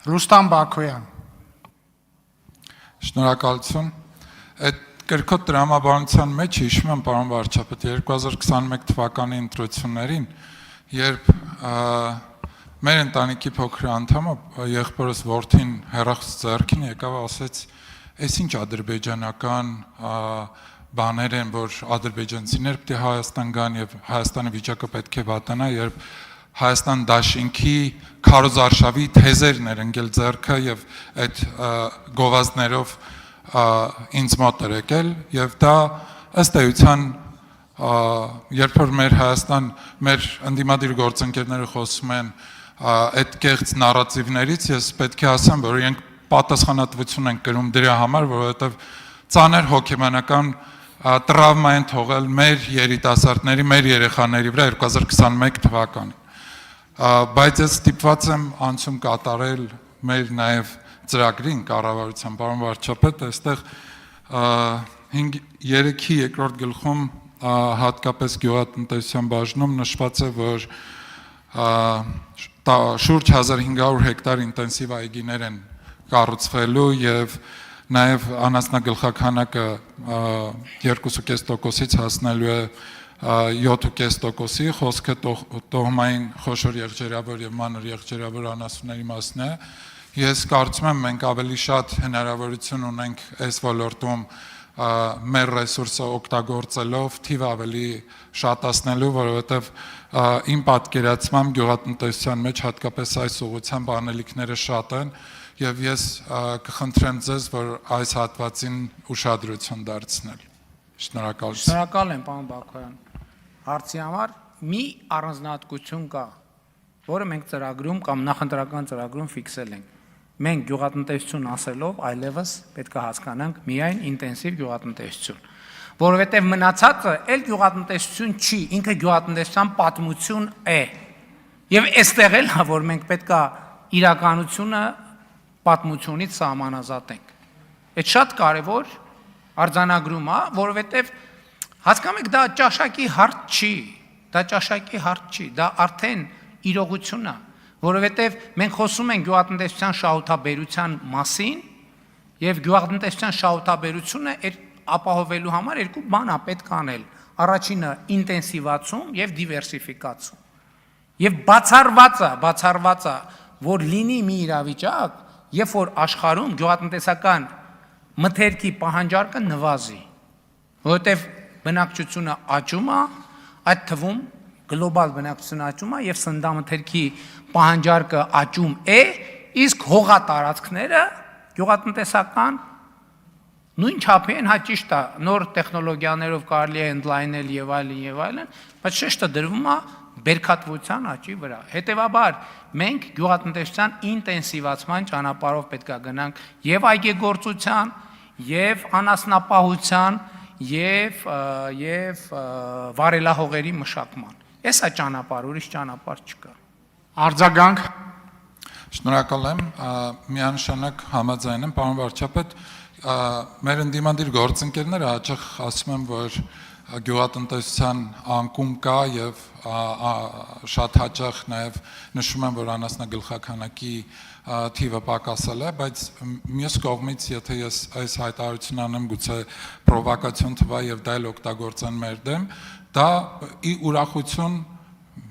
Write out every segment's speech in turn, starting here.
Ռուստամ Բաքոյան։ Շնորհակալություն։ Այդ կրկոտ տրամաբանության մեջ հիշում եմ, պարոն վարչապետ, 2021 թվականի ընտրություններին, երբ մեր ընտանիքի փոքր անդամը եղբորս որդին հեռախոս ձեռքին եկավ, ասեց, «Էս ինչ ադրբեջանական բաներ են, որ ադրբեջանցիներ պետք է Հայաստան գան եւ Հայաստանի վիճակը պետք է վատանա, երբ Հայաստան դաշինքի քարոզարշավի թեզերն էր ընկել ձեռքը եւ այդ գովազդներով ինձ մոտ էր եկել եւ դա ըստ էության երբ որ մեր Հայաստան մեր ընդդիմադիր գործընկերները խոսում են այդ կեղծ նարատիվներից, ես պետք է ասեմ, որ իրենք պատասխանատվություն են կրում դրա համար, որովհետեւ ծանր հոգեբանական տրավմա են թողել մեր երիտասարդների, մեր երեխաների վրա 2021 թվականին։ Բայց ես ստիպված եմ անցում կատարել մեր նաև ծրագրին կառավարության, պարոն վարչապետ, այստեղ 3-ի երկրորդ գլխում հատկապես գյուղատնտեսության բաժնում նշված է, որ շուրջ 1500 հեկտար ինտենսիվ այգիներ են կառուցվելու եւ նաև անասնագլխաքանակը 2.5%-ից հասնելու է 7.5%-ի, խոսքը տոհմային խոշոր եղջերավոր եւ մանր եղջերավոր անասունների մասն է։ Ես կարծում եմ մենք ավելի շատ հնարավորություն ունենք այս ոլորտում մեր ռեսուրսը օգտագործելով թիվ ավելի շատացնելու, որովհետեւ իմ պատկերացմամբ գյուղատնտեսության մեջ հատկապես այս ուղղությամբ անելիքները շատ են եւ ես կխնդրեմ ձեզ, որ այս հատվածին ուշադրություն դարձնել։ Շնորհակալություն։ Շնորհակալ եմ, պարոն Բաքոյան։ Հարցի համար մի առանձնահատկություն կա, որը մենք ծրագրում կամ նախընտրական ծրագրում ֆիքսել ենք։ Մենք գյուղատնտեսություն ասելով այլևս պետք է հասկանանք միայն ինտենսիվ գյուղատնտեսություն, որովհետև մնացածը էլ գյուղատնտեսություն չի, ինքը գյուղատնտեսության պատմություն է։ Եվ այստեղ էլ է, որ մենք պետք է իրականությունը պատմությունից սահմանազատենք։ Այդ շատ կարևոր արձանագրում է, որովհետև հասկանում եք, դա ճաշակի հարց չի, դա արդեն իրողություն է, որովհետև մենք խոսում ենք գյուղատնտեսության շահութաբերության մասին եւ գյուղատնտեսության շահութաբերությունը ապահովելու համար երկու բան է պետք անել։ Առաջինը ինտենսիվացում եւ դիվերսիֆիկացում։ Եվ բացառված է, որ լինի մի իրավիճակ, երբ որ աշխարհում գյուղատնտեսական մթերքի պահանջարկը նվազի, որովհետև բնակչությունը աճում է, այդ թվում գլոբալ բնակչությունը աճում է եւ սննդամթերքի պահանջարկը աճում է, իսկ հողատարածքները գյուղատնտեսական նույն չափի են, հա ճիշտ է, նոր տեխնոլոգիաներով կարելի է ընդլայնել եւ այլն, բայց շեշտը դրվում է բերքատվության աճի վրա։ Հետևաբար մենք գյուղատնտեսության ինտենսիվացման ճանապարհով պետք է գնանք եւ այգեգործության, եւ անասնապահության, եւ վարելահողերի մշակման։ Էս է ճանապարհ, ուրիշ ճանապարհ չկա։ Արձագանք։ Շնորհակալ եմ, միանշանակ համաձայն եմ, պարոն վարչապետ, մեր ընդդիմադիր գործընկերները հաճախ ասում են, որ գյուղատնտեսության անկում կա եւ շատ հաճախ նաեւ նշում են, որ անասնագլխաքանակի թիվը պակասել է, բայց մյուս կողմից, եթե ես այս հայտարարությունն անեմ, գուցե պրովոկացիոն թվա եւ դա էլ օգտագործեն մեր դեմ, դա ի ուրախություն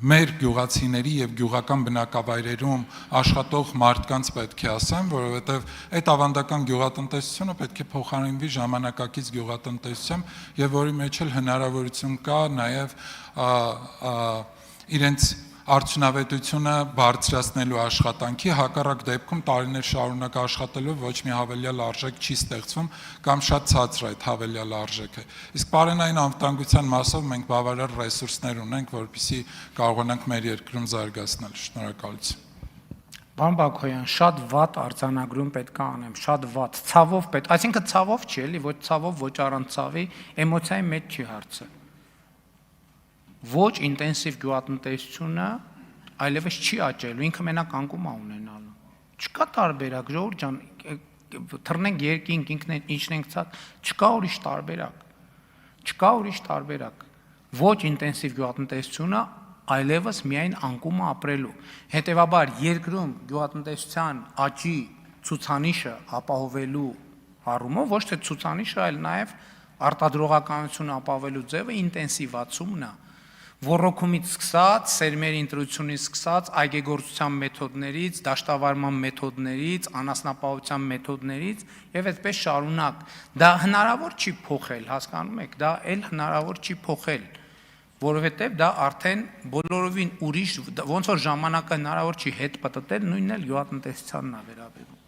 մեր գյուղացիների եւ գյուղական բնակավայրերում աշխատող մարդկանց պետք է ասեմ, որովհետեւ այդ ավանդական գյուղատնտեսությունը պետք է փոխարինվի ժամանակակից գյուղատնտեսությամբ եւ որի մեջ էլ հնարավորություն կա նաեւ իրենց արդյունավետությունը բարձրացնելու աշխատանքի, հակառակ դեպքում տարիներ շարունակ աշխատելով ոչ մի հավելյալ արժեք չի ստեղծվում կամ շատ ցածր է այդ հավելյալ արժեքը։ Իսկ բարենային անվտանգության մասով մենք բավարար ռեսուրսներ ունենք, որպեսզի կարողանանք մեր երկրում զարգացնել։ Շնորհակալություն։ Պարոն Բաքոյան, շատ վատ արձանագրում պետք է անեմ, շատ վատ, ցավով պետք, այսինքն ցավով չի էլի, ոչ ցավով, ոչ առանց ցավի, էմոցիայի մեջ չի հարցը։ Ոչ ինտենսիվ գյուղատնտեսությունը այլևս չի աճելու, ինքը մենակ անկում է ունենալու։ Չկա տարբերակ, ժողովուրդ ջան, թռնենք երկինք, ինչն ենք ցած, չկա ուրիշ տարբերակ։ Ոչ ինտենսիվ գյուղատնտեսությունը այլևս միայն անկումը ապրելու։ Հետևաբար երկրում գյուղատնտեսության աճի ցուցանիշը ապահովելու առումով ոչ թե ցուցանիշը, այլ նաև արտադրողականությունը ապահովելու ձևը ինտենսիվացումն է, ոռոգումից սկսած, սերմերի ընտրությունից սկսած, այգեգործության մեթոդներից, դաշտավարման մեթոդներից, անասնապահության մեթոդներից եւ այդպես շարունակ։ Դա հնարավոր չի փոխել, հասկանում եք, դա էլ հնարավոր չի փոխել, որովհետեւ դա արդեն բոլորովին ուրիշ, ոնց որ ժամանակը հնարավոր չի հետ պատտել, նույնն էլ գյուղատնտեսությանն է վերաբերում։